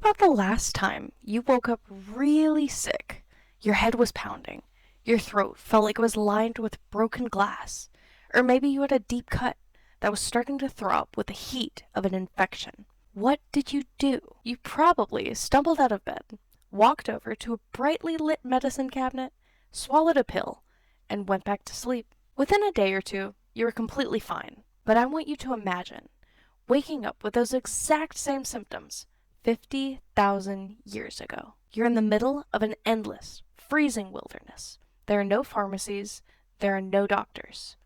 about the last time you woke up really sick? Your head was pounding. Your throat felt like it was lined with broken glass. Or maybe you had a deep cut that was starting to throb with the heat of an infection. What did you do? You probably stumbled out of bed, walked over to a brightly lit medicine cabinet, swallowed a pill, and went back to sleep. Within a day or two, you were completely fine. But I want you to imagine waking up with those exact same symptoms 50,000 years ago. You're in the middle of an endless, freezing wilderness. There are no pharmacies. There are no doctors.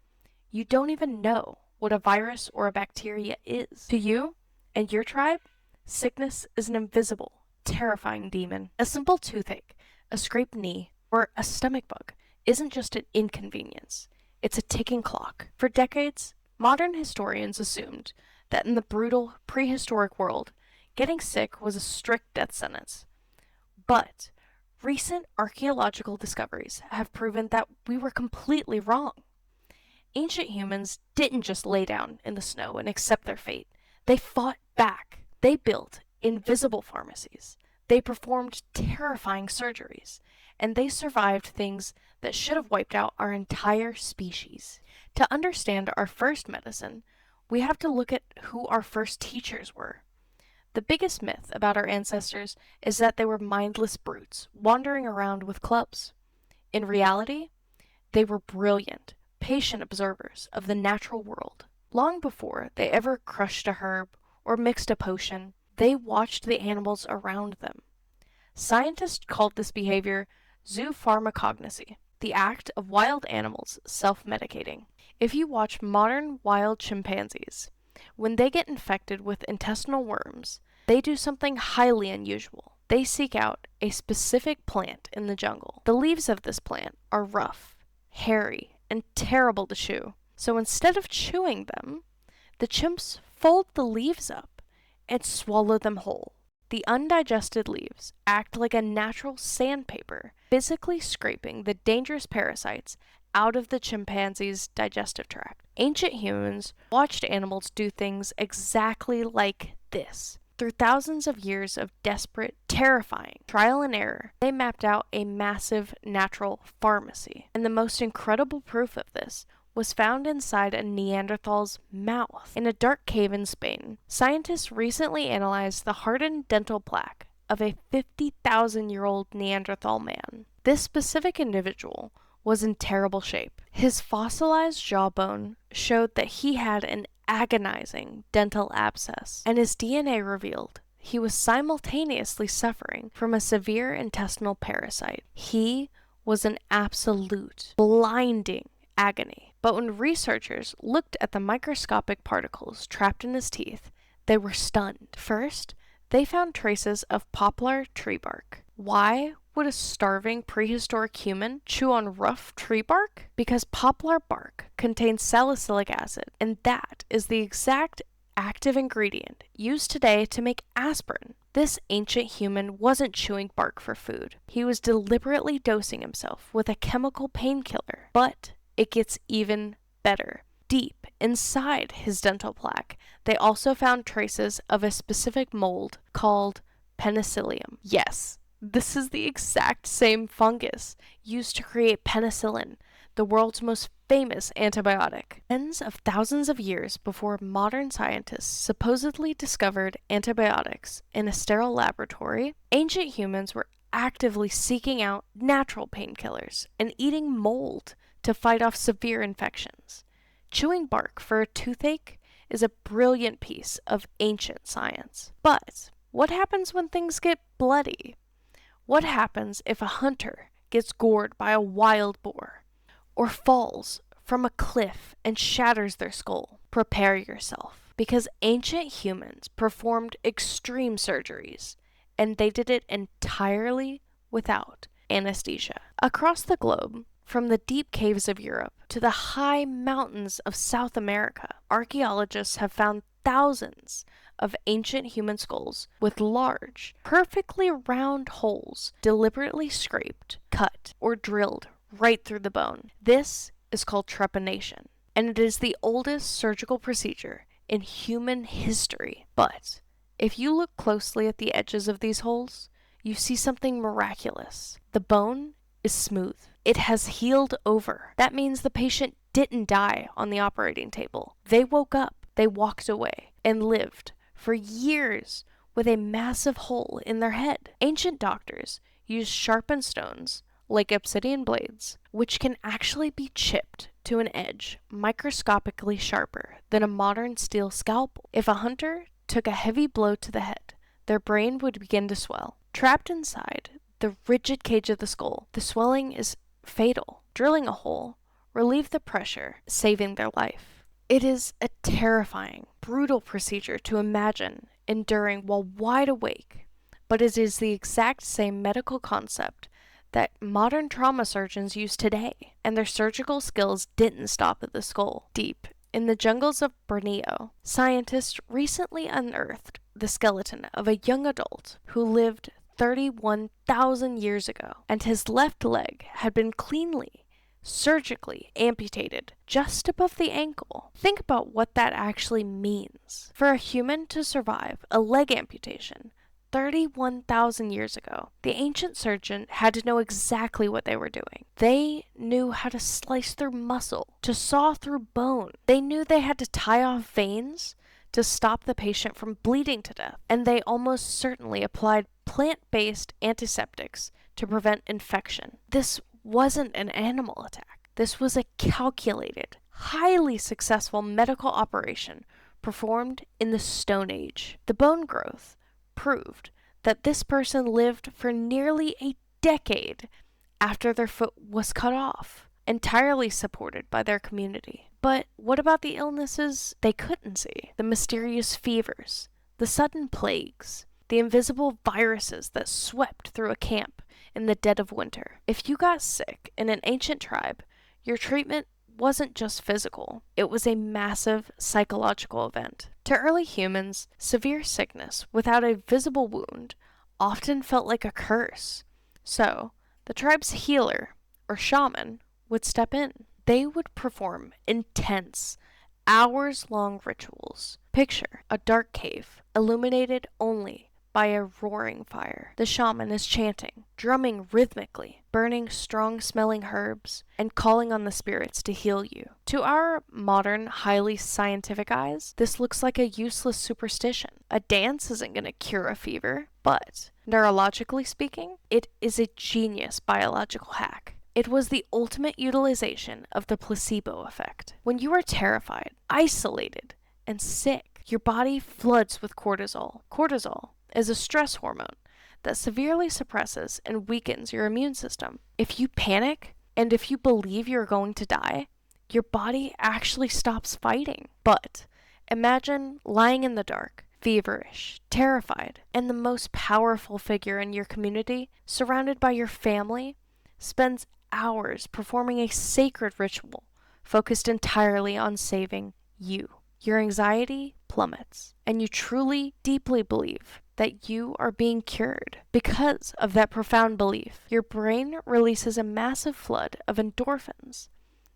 You don't even know what a virus or a bacteria is. To you and your tribe, sickness is an invisible, terrifying demon. A simple toothache, a scraped knee, or a stomach bug isn't just an inconvenience. It's a ticking clock. For decades, modern historians assumed that in the brutal, prehistoric world, getting sick was a strict death sentence. But recent archaeological discoveries have proven that we were completely wrong. Ancient humans didn't just lay down in the snow and accept their fate. They fought back. They built invisible pharmacies. They performed terrifying surgeries. And they survived things that should have wiped out our entire species. To understand our first medicine, we have to look at who our first teachers were. The biggest myth about our ancestors is that they were mindless brutes wandering around with clubs. In reality, they were brilliant, patient observers of the natural world. Long before they ever crushed a herb or mixed a potion, they watched the animals around them. Scientists called this behavior zoopharmacognosy, the act of wild animals self-medicating. If you watch modern wild chimpanzees, when they get infected with intestinal worms, they do something highly unusual. They seek out a specific plant in the jungle. The leaves of this plant are rough, hairy, and terrible to chew. So instead of chewing them, the chimps fold the leaves up and swallow them whole. The undigested leaves act like a natural sandpaper, physically scraping the dangerous parasites out of the chimpanzee's digestive tract. Ancient humans watched animals do things exactly like this. Through thousands of years of desperate, terrifying trial and error, they mapped out a massive natural pharmacy. And the most incredible proof of this was found inside a Neanderthal's mouth. In a dark cave in Spain, scientists recently analyzed the hardened dental plaque of a 50,000-year-old Neanderthal man. This specific individual was in terrible shape. His fossilized jawbone showed that he had an agonizing dental abscess, and his DNA revealed he was simultaneously suffering from a severe intestinal parasite. He was in absolute, blinding agony. But when researchers looked at the microscopic particles trapped in his teeth, they were stunned. First, they found traces of poplar tree bark. Why would a starving prehistoric human chew on rough tree bark? Because poplar bark contains salicylic acid, and that is the exact active ingredient used today to make aspirin. This ancient human wasn't chewing bark for food. He was deliberately dosing himself with a chemical painkiller. But it gets even better. Deep inside his dental plaque, they also found traces of a specific mold called penicillium. Yes, this is the exact same fungus used to create penicillin, the world's most famous antibiotic. Tens of thousands of years before modern scientists supposedly discovered antibiotics in a sterile laboratory, ancient humans were actively seeking out natural painkillers and eating mold to fight off severe infections. Chewing bark for a toothache is a brilliant piece of ancient science. But what happens when things get bloody? What happens if a hunter gets gored by a wild boar, or falls from a cliff and shatters their skull? Prepare yourself, because ancient humans performed extreme surgeries, and they did it entirely without anesthesia. Across the globe, from the deep caves of Europe to the high mountains of South America, archaeologists have found thousands of ancient human skulls with large, perfectly round holes deliberately scraped, cut, or drilled right through the bone. This is called trepanation, and it is the oldest surgical procedure in human history, but If you look closely at the edges of these holes, you see something miraculous. The bone is smooth. It has healed over. That means the patient didn't die on the operating table. They woke up, they walked away, and lived for years with a massive hole in their head. Ancient doctors used sharpened stones, like obsidian blades, which can actually be chipped to an edge microscopically sharper than a modern steel scalpel. If a hunter took a heavy blow to the head, their brain would begin to swell. Trapped inside the rigid cage of the skull, the swelling is fatal. Drilling a hole relieved the pressure, saving their life. It is a terrifying, brutal procedure to imagine enduring while wide awake, but it is the exact same medical concept that modern trauma surgeons use today, and their surgical skills didn't stop at the skull. Deep in the jungles of Borneo, scientists recently unearthed the skeleton of a young adult who lived 31,000 years ago, and his left leg had been cleanly, surgically amputated just above the ankle. Think about what that actually means. For a human to survive a leg amputation 31,000 years ago, the ancient surgeon had to know exactly what they were doing. They knew how to slice through muscle, to saw through bone. They knew they had to tie off veins to stop the patient from bleeding to death, and they almost certainly applied plant-based antiseptics to prevent infection. This wasn't an animal attack. This was a calculated, highly successful medical operation performed in the Stone Age. The bone growth proved that this person lived for nearly a decade after their foot was cut off, entirely supported by their community. But what about the illnesses they couldn't see? The mysterious fevers, the sudden plagues, the invisible viruses that swept through a camp in the dead of winter. If you got sick in an ancient tribe, your treatment wasn't just physical, it was a massive psychological event. To early humans, severe sickness without a visible wound often felt like a curse. So, the tribe's healer, or shaman, would step in. They would perform intense, hours-long rituals. Picture a dark cave, illuminated only by a roaring fire. The shaman is chanting, drumming rhythmically, burning strong-smelling herbs, and calling on the spirits to heal you. To our modern, highly scientific eyes, this looks like a useless superstition. A dance isn't going to cure a fever, but, neurologically speaking, it is a genius biological hack. It was the ultimate utilization of the placebo effect. When you are terrified, isolated, and sick, your body floods with cortisol. Cortisol is a stress hormone that severely suppresses and weakens your immune system. If you panic, and if you believe you're going to die, your body actually stops fighting. But imagine lying in the dark, feverish, terrified, and the most powerful figure in your community, surrounded by your family, spends hours performing a sacred ritual focused entirely on saving you. Your anxiety plummets, and you truly, deeply believe that you are being cured. Because of that profound belief, your brain releases a massive flood of endorphins.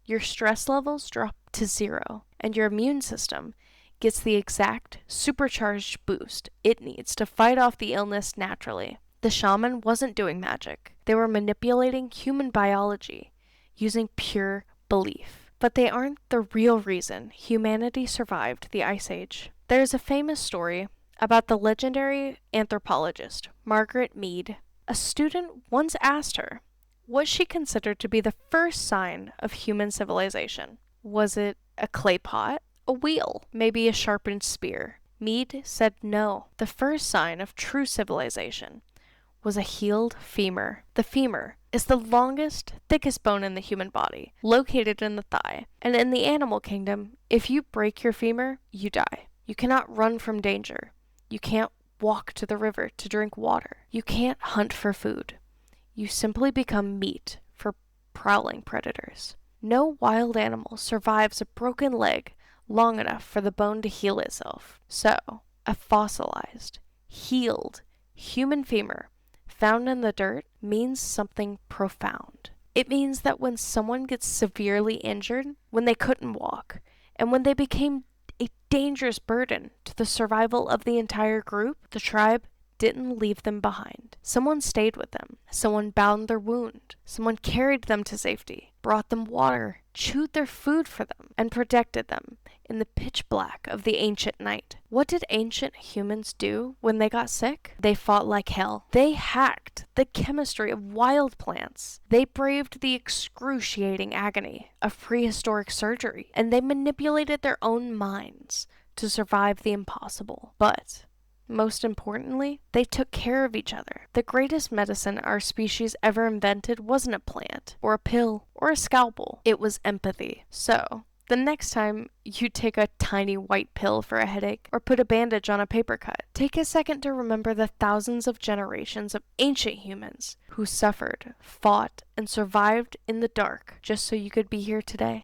Your stress levels drop to zero, and your immune system gets the exact supercharged boost it needs to fight off the illness naturally. The shaman wasn't doing magic. They were manipulating human biology using pure belief. But they aren't the real reason humanity survived the Ice Age. There is a famous story about the legendary anthropologist Margaret Mead. A student once asked her what she considered to be the first sign of human civilization. Was it a clay pot? A wheel? Maybe a sharpened spear? Mead said no. The first sign of true civilization was a healed femur. The femur is the longest, thickest bone in the human body, located in the thigh. And in the animal kingdom, if you break your femur, you die. You cannot run from danger. You can't walk to the river to drink water. You can't hunt for food. You simply become meat for prowling predators. No wild animal survives a broken leg long enough for the bone to heal itself. So, a fossilized, healed human femur found in the dirt means something profound. It means that when someone gets severely injured, when they couldn't walk, and when they became a dangerous burden to the survival of the entire group, the tribe didn't leave them behind. Someone stayed with them. Someone bound their wound. Someone carried them to safety, brought them water, chewed their food for them, and protected them in the pitch black of the ancient night. What did ancient humans do when they got sick? They fought like hell. They hacked the chemistry of wild plants. They braved the excruciating agony of prehistoric surgery, and they manipulated their own minds to survive the impossible. But most importantly, they took care of each other. The greatest medicine our species ever invented wasn't a plant, or a pill, or a scalpel. It was empathy. So, the next time you take a tiny white pill for a headache, or put a bandage on a paper cut, take a second to remember the thousands of generations of ancient humans who suffered, fought, and survived in the dark just so you could be here today.